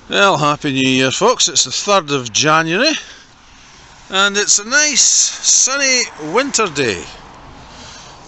Well, Happy New Year folks, it's the 3rd of January and it's a nice sunny winter day.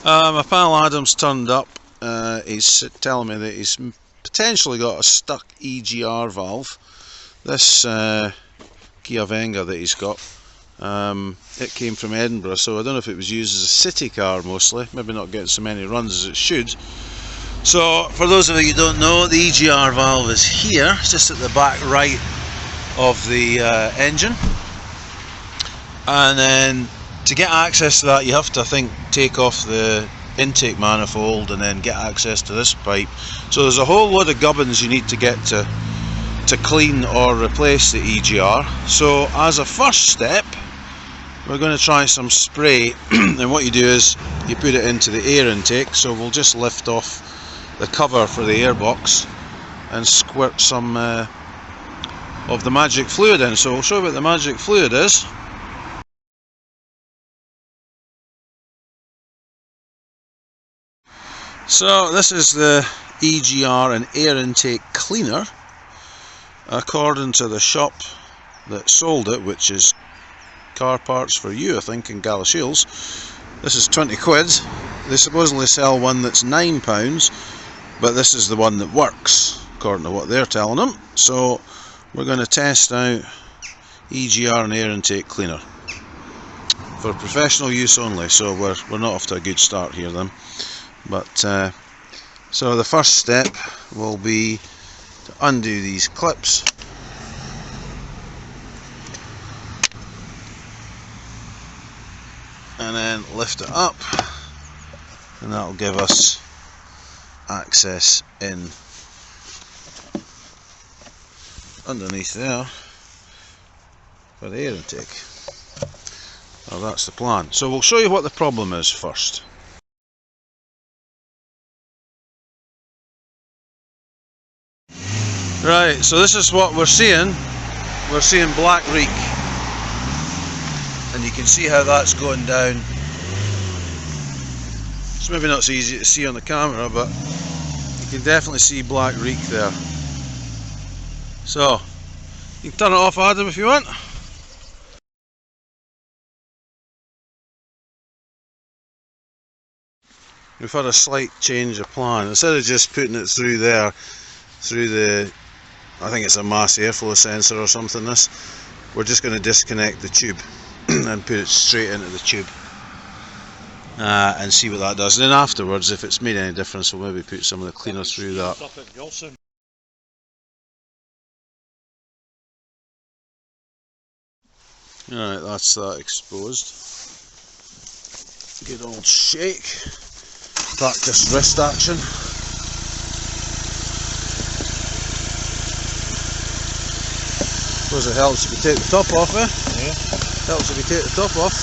My pal Adam's turned up. He's telling me that he's potentially got a stuck EGR valve. This Kia Venga that he's got, it came from Edinburgh, so I don't know if it was used as a city car mostly, maybe not getting so many runs as it should. So, for those of you who don't know, the EGR valve is here, it's just at the back right of the engine. And then, to get access to that, you have to, I think, take off the intake manifold and then get access to this pipe. So there's a whole load of gubbins you need to get to clean or replace the EGR. So, as a first step, we're going to try some spray. And what you do is, you put it into the air intake, so we'll just lift off the cover for the airbox and squirt some of the magic fluid in. So I'll show you what the magic fluid is. So this is the EGR and air intake cleaner according to the shop that sold it, which is Car Parts for You, I think, in Galashiels. This is 20 quid. They supposedly sell one that's £9, but this is the one that works, according to what they're telling them. So we're going to test out EGR and air intake cleaner for professional use only. So we're not off to a good start here then. But so the first step will be to undo these clips. And then lift it up, and that'll give us access in underneath there for the air intake. Well, that's the plan. So we'll show you what the problem is first. Right, so this is what we're seeing. We're seeing black reek. And you can see how that's going down. It's maybe not so easy to see on the camera, but you can definitely see black reek there. So, you can turn it off, Adam, if you want. We've had a slight change of plan. Instead of just putting it through there, through the, I think it's a mass airflow sensor or something, this, we're just going to disconnect the tube and put it straight into the tube and see what that does. And then afterwards, if it's made any difference, we'll maybe put some of the cleaner through that. Alright, that's that exposed. Good old shake. Practice wrist action. Suppose it helps if you take the top off, eh? Yeah. Helps if you take the top off.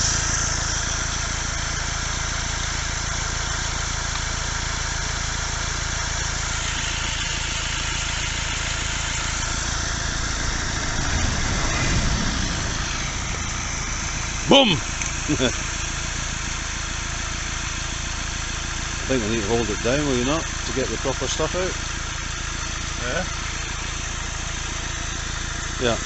Boom! I think I need to hold it down, will you not, to get the proper stuff out? Yeah. Yeah.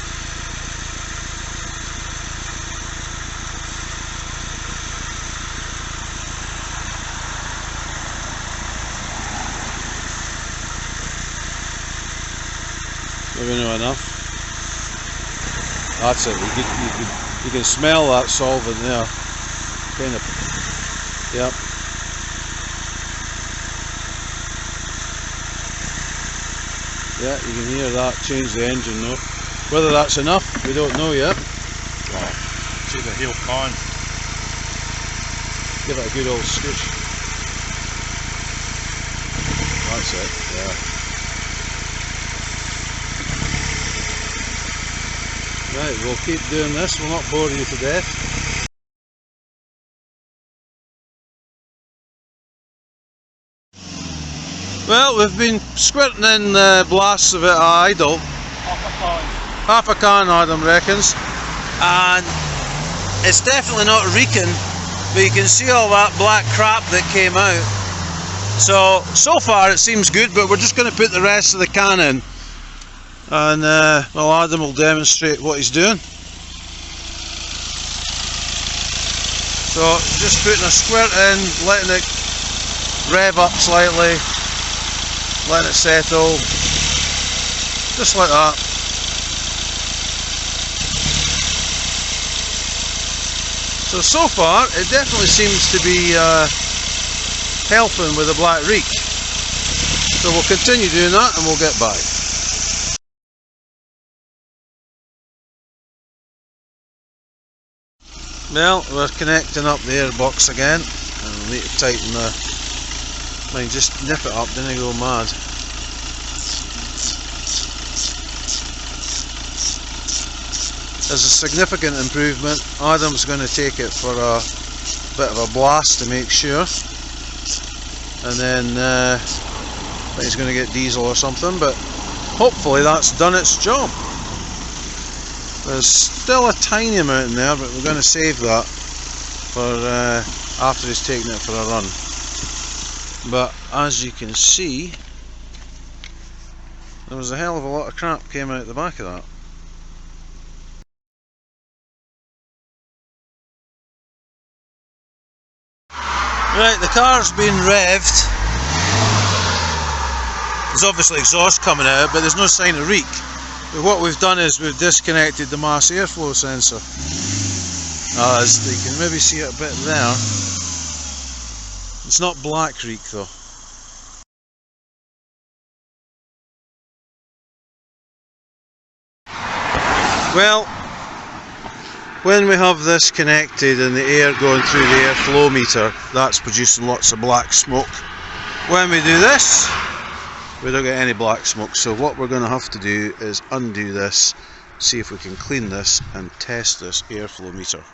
Maybe not enough. That's it. You can smell that solvent there. Kind of. Yep. Yeah, you can hear that change the engine note. Whether that's enough, we don't know yet. Well, see the heel con. Give it a good old scooch. That's it. Yeah. Right, we'll keep doing this, we'll not bore you to death. Well, we've been squirting in blasts of it at idle. Half a can, Adam reckons. And it's definitely not reeking, but you can see all that black crap that came out. So far it seems good, but we're just going to put the rest of the can in. and well, Adam will demonstrate what he's doing. So just putting a squirt in, letting it rev up slightly, letting it settle, just like that. So far it definitely seems to be helping with the black reek. So we'll continue doing that and we'll get by. Well, we're connecting up the airbox again, and we'll need to tighten the... Mind, just nip it up, didn't go mad. There's a significant improvement. Adam's going to take it for a bit of a blast to make sure, and then he's going to get diesel or something, but hopefully that's done its job. There's still a tiny amount in there, but we're going to save that for after he's taken it for a run. But as you can see, there was a hell of a lot of crap came out the back of that. Right, the car's been revved. There's obviously exhaust coming out, but there's no sign of reek. But what we've done is we've disconnected the mass airflow sensor. As you can maybe see it a bit there. It's not black reek though. Well, when we have this connected and the air going through the airflow meter, that's producing lots of black smoke. When we do this, we don't get any black smoke, so what we're going to have to do is undo this, see if we can clean this and test this airflow meter.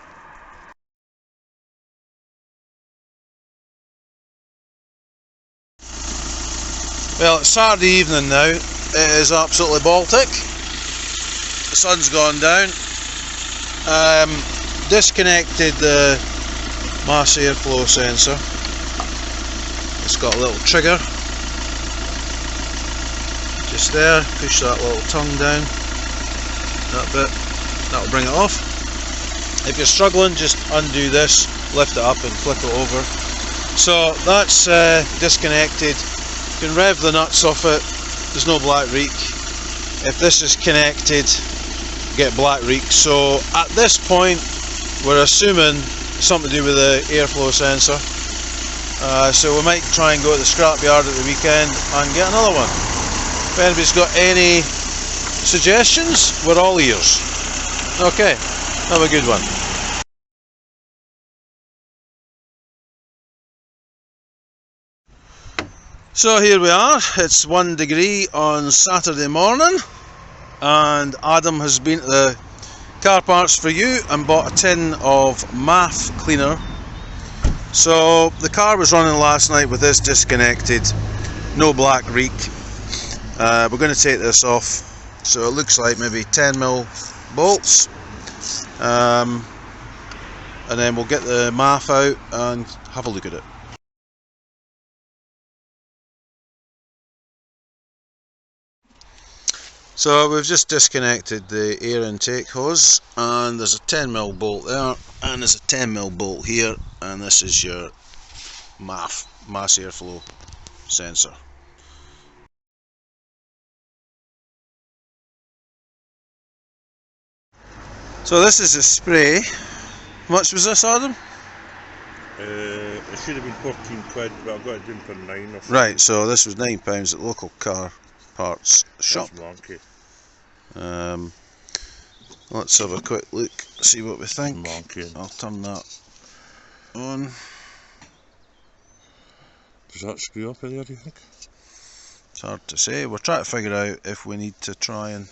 Well, it's Saturday evening now. It is absolutely Baltic. The sun's gone down. Disconnected the mass airflow sensor. It's got a little trigger just there. Push that little tongue down, that bit, that'll bring it off. If you're struggling, just undo this, lift it up and flip it over. So that's disconnected. You can rev the nuts off it, there's no black reek. If this is connected, you get black reek. So at this point we're assuming it's something to do with the airflow sensor. So we might try and go to the scrapyard at the weekend and get another one. If anybody's got any suggestions, we're all ears. Okay, have a good one. So here we are, it's 1 degree on Saturday morning, and Adam has been to the Car Parts for You and bought a tin of MAF cleaner. So the car was running last night with this disconnected, no black reek. We're going to take this off, so it looks like maybe 10mm bolts, and then we'll get the MAF out and have a look at it. So we've just disconnected the air intake hose, and there's a 10mm bolt there, and there's a 10mm bolt here, and this is your MAF, mass airflow sensor. So this is a spray. How much was this, Adam? It should have been 14 quid, but I got it down for 9 or something. Right, so this was £9 at the local Car Parts shop. Let's have a quick look, see what we think. I'll turn that on. Does that screw up in there, do you think? It's hard to say. We're trying to figure out if we need to try and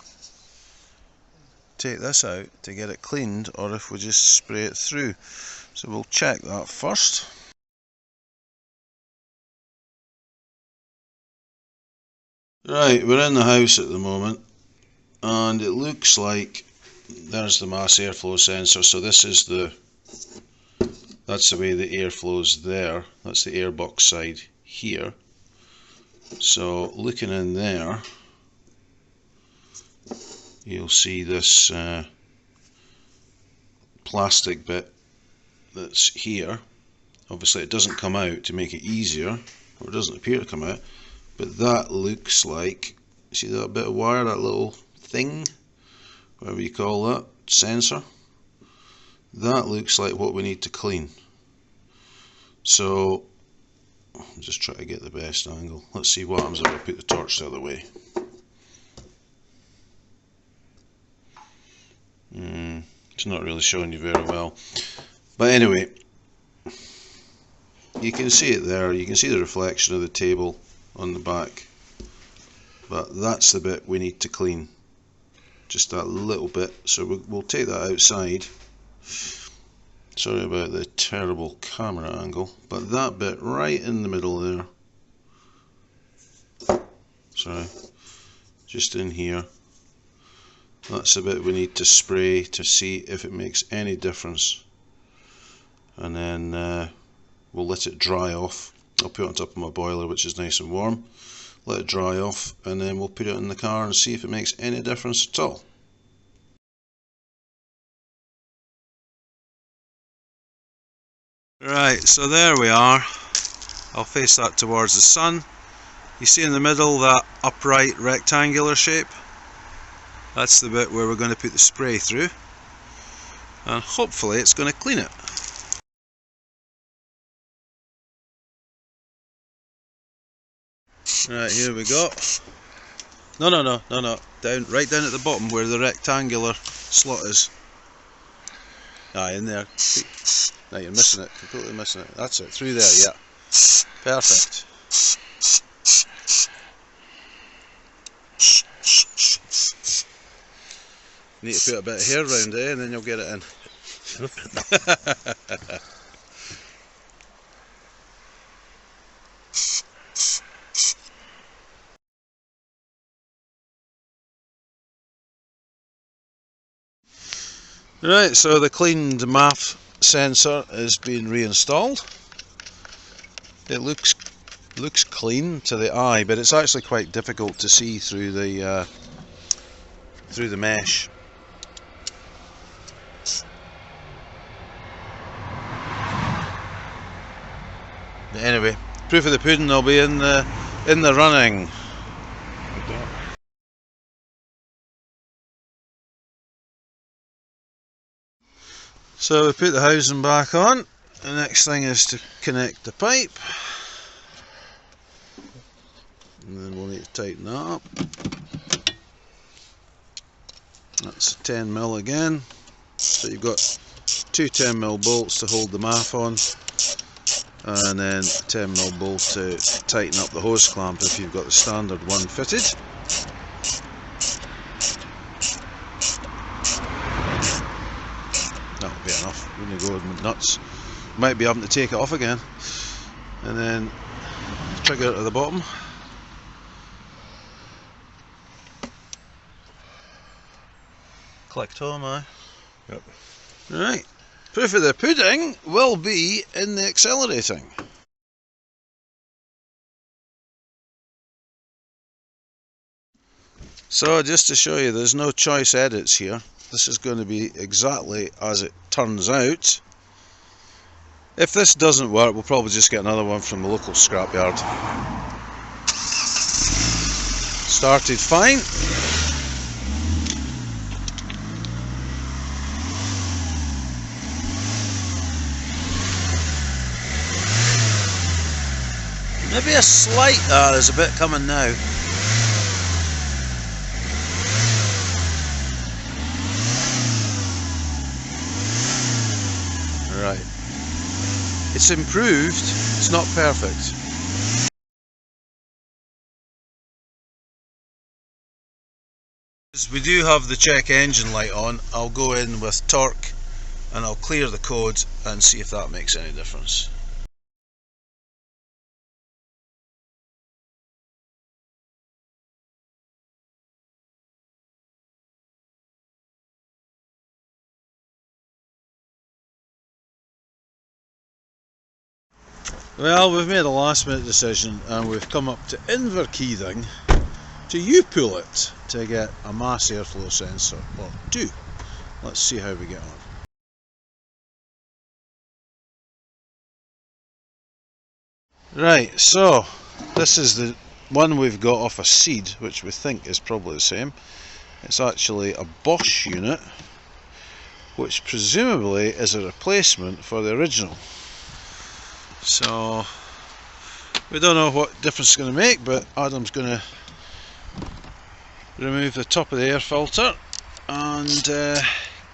take this out to get it cleaned, or if we just spray it through. So we'll check that first. Right, we're in the house at the moment, and it looks like there's the mass airflow sensor. So this is that's the way the air flows there. That's the airbox side here. So looking in there, you'll see this plastic bit that's here. Obviously it doesn't come out to make it easier, or it doesn't appear to come out, but that looks like, see that bit of wire, that little thing, whatever you call that, sensor, that looks like what we need to clean. So I'm just trying to get the best angle. Let's see what happens if I put the torch the other way. It's not really showing you very well, but anyway, you can see it there. You can see the reflection of the table on the back, but that's the bit we need to clean, just that little bit. So we'll take that outside. Sorry about the terrible camera angle, but that bit right in the middle there, sorry, just in here, that's the bit we need to spray to see if it makes any difference. And then we'll let it dry off. I'll put it on top of my boiler, which is nice and warm, let it dry off, and then we'll put it in the car and see if it makes any difference at all. Right, so there we are. I'll face that towards the sun. You see in the middle that upright rectangular shape? That's the bit where we're going to put the spray through, and hopefully it's going to clean it. Right, here we go. No, down, right down at the bottom where the rectangular slot is. Ah, in there. Now you're missing it, completely missing it. That's it, through there, yeah. Perfect. Need to put a bit of hair round there and then you'll get it in. Right, so the cleaned MAF sensor is being reinstalled. It looks clean to the eye, but it's actually quite difficult to see through the mesh. Anyway, proof of the pudding will be in the running. So we put the housing back on. The next thing is to connect the pipe, and then we'll need to tighten that up. That's 10mm again. So you've got two 10mm bolts to hold the MAF on, and then a 10mm bolt to tighten up the hose clamp if you've got the standard one fitted. That'll be enough. We're going to go nuts. Might be having to take it off again. And then trigger it at the bottom. Clicked home, aye? Yep. Right. Proof of the pudding will be in the accelerating. So just to show you, there's no choice edits here. This is going to be exactly as it turns out. If this doesn't work, we'll probably just get another one from the local scrapyard. Started fine. Maybe a slight, there's a bit coming now. Right. It's improved, it's not perfect. We do have the check engine light on. I'll go in with torque and I'll clear the code and see if that makes any difference. Well, we've made a last minute decision and we've come up to Inverkeithing to U-pull it to get a mass airflow sensor, or two. Let's see how we get on. Right, so this is the one we've got off a seed, which we think is probably the same. It's actually a Bosch unit, which presumably is a replacement for the original. So we don't know what difference it's going to make, but Adam's going to remove the top of the air filter and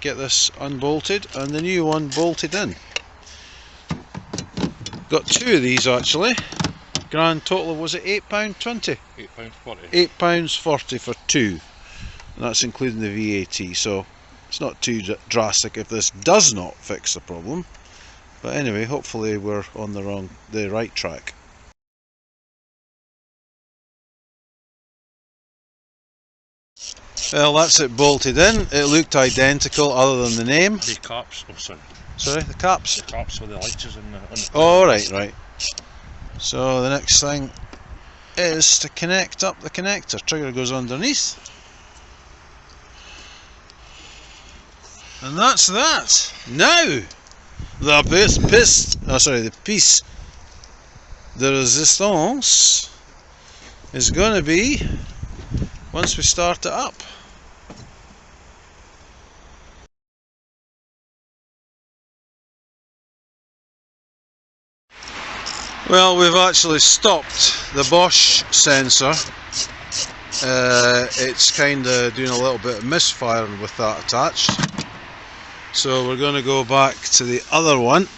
get this unbolted and the new one bolted in. Got two of these actually. Grand total of, was it £8.20? £8.40. £8.40 for two. And that's including the VAT, so it's not too drastic if this does not fix the problem. But anyway, hopefully we're on the right track. Well, that's it bolted in. It looked identical other than the name. The caps, oh sorry. Sorry, the caps? The caps with the lights is on the Oh, right. So the next thing is to connect up the connector. Trigger goes underneath. And that's that. Now, the piece de resistance is going to be once we start it up. Well, we've actually stopped the Bosch sensor. It's kind of doing a little bit of misfiring with that attached. So we're going to go back to the other one.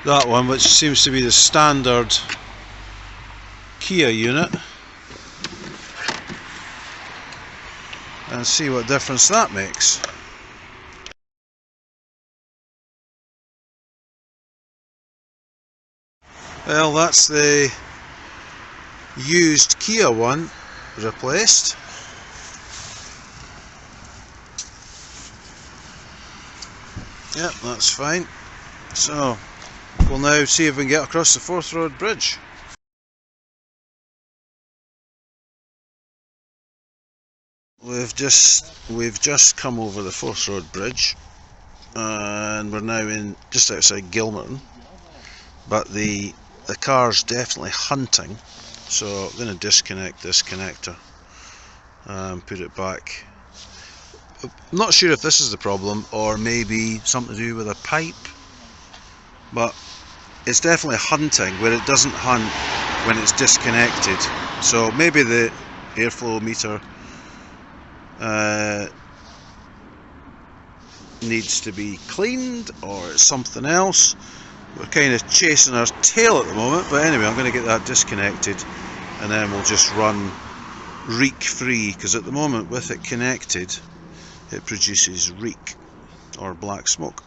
That one, which seems to be the standard Kia unit. And see what difference that makes. Well, that's the used Kia one replaced. Yep, that's fine. So we'll now see if we can get across the Forth Road Bridge. We've just come over the Forth Road Bridge, and we're now in just outside Gilmerton. But the car's definitely hunting, so I'm going to disconnect this connector and put it back. I'm not sure if this is the problem or maybe something to do with a pipe, but it's definitely hunting where it doesn't hunt when it's disconnected. So maybe the airflow meter needs to be cleaned, or it's something else. We're kind of chasing our tail at the moment, but anyway, I'm going to get that disconnected and then we'll just run reek free, because at the moment with it connected it produces reek or black smoke.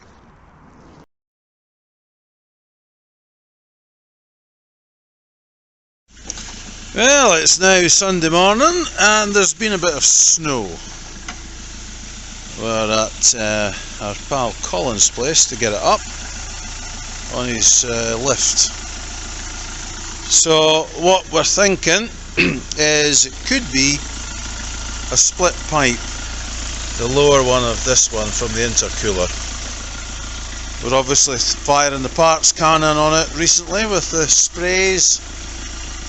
Well, it's now Sunday morning and there's been a bit of snow. We're at our pal Colin's place to get it up on his lift. So what we're thinking is it could be a split pipe, the lower one of this one from the intercooler. We're obviously firing the parts cannon on it recently with the sprays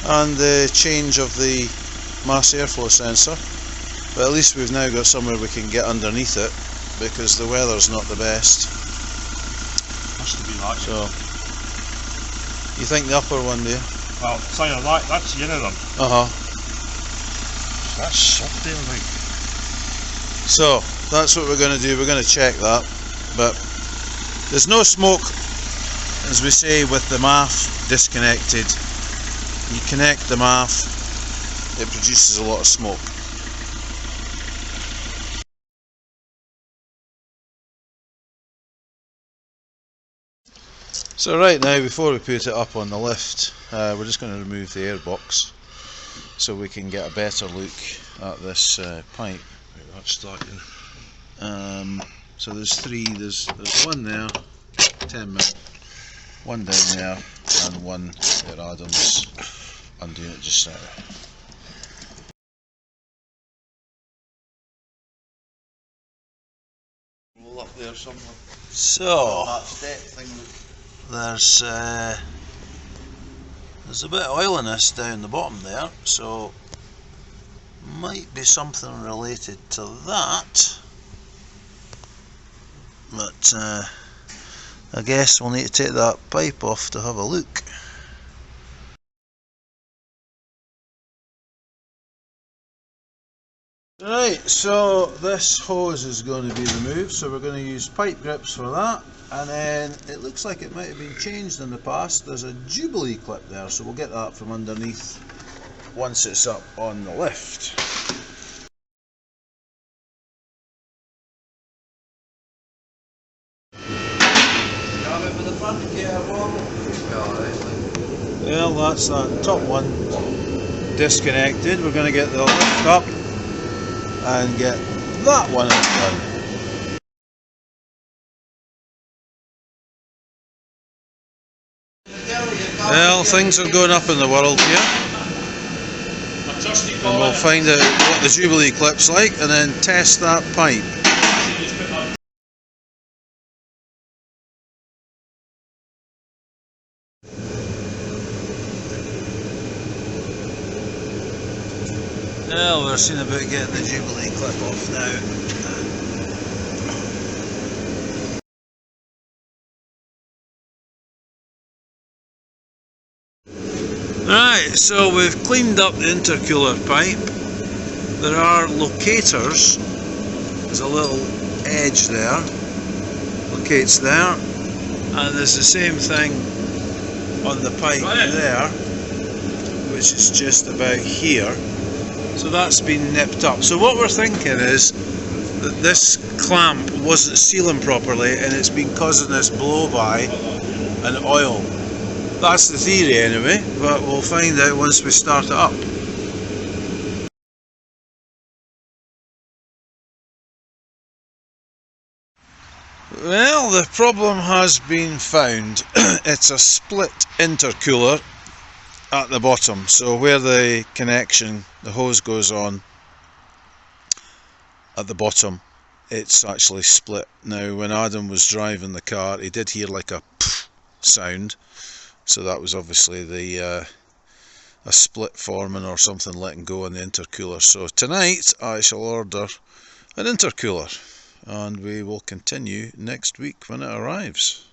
and the change of the mass airflow sensor, but at least we've now got somewhere we can get underneath it, because the weather's not the best. Has to be that. So, you think the upper one there? Well, it's either that, that's the inner one. That's soft there, like. So, that's what we're going to do, we're going to check that, but there's no smoke, as we say, with the MAF disconnected. You connect the MAF, it produces a lot of smoke. So right now, before we put it up on the lift, we're just going to remove the airbox so we can get a better look at this pipe. Right, that's starting. So there's three, there's one there, 10 mil, one down there, and one at Adam's undoing it just now. Up there somewhere. So That step thing. there's a bit of oil in this down the bottom there, so might be something related to that, but I guess we'll need to take that pipe off to have a look. Right, so this hose is going to be removed, so we're going to use pipe grips for that, and then it looks like it might have been changed in the past. There's a Jubilee clip there, so we'll get that from underneath once it's up on the lift. Well, that's that top one disconnected. We're going to get the lift up and get that one done. Well, things are going up in the world here, and we'll find out what the Jubilee clip's like and then test that pipe. Well, we're seeing about getting the Jubilee clip off now. Right, so we've cleaned up the intercooler pipe. There are locators. There's a little edge there. Locates there. And there's the same thing on the pipe there, which is just about here. So that's been nipped up. So what we're thinking is that this clamp wasn't sealing properly and it's been causing this blow-by and oil. That's the theory anyway, but we'll find out once we start it up. Well, the problem has been found. It's a split intercooler at the bottom, so where the connection, the hose goes on at the bottom, it's actually split. Now when Adam was driving the car, he did hear like a pff sound, so that was obviously the a split forming or something letting go on the intercooler. So tonight I shall order an intercooler and we will continue next week when it arrives.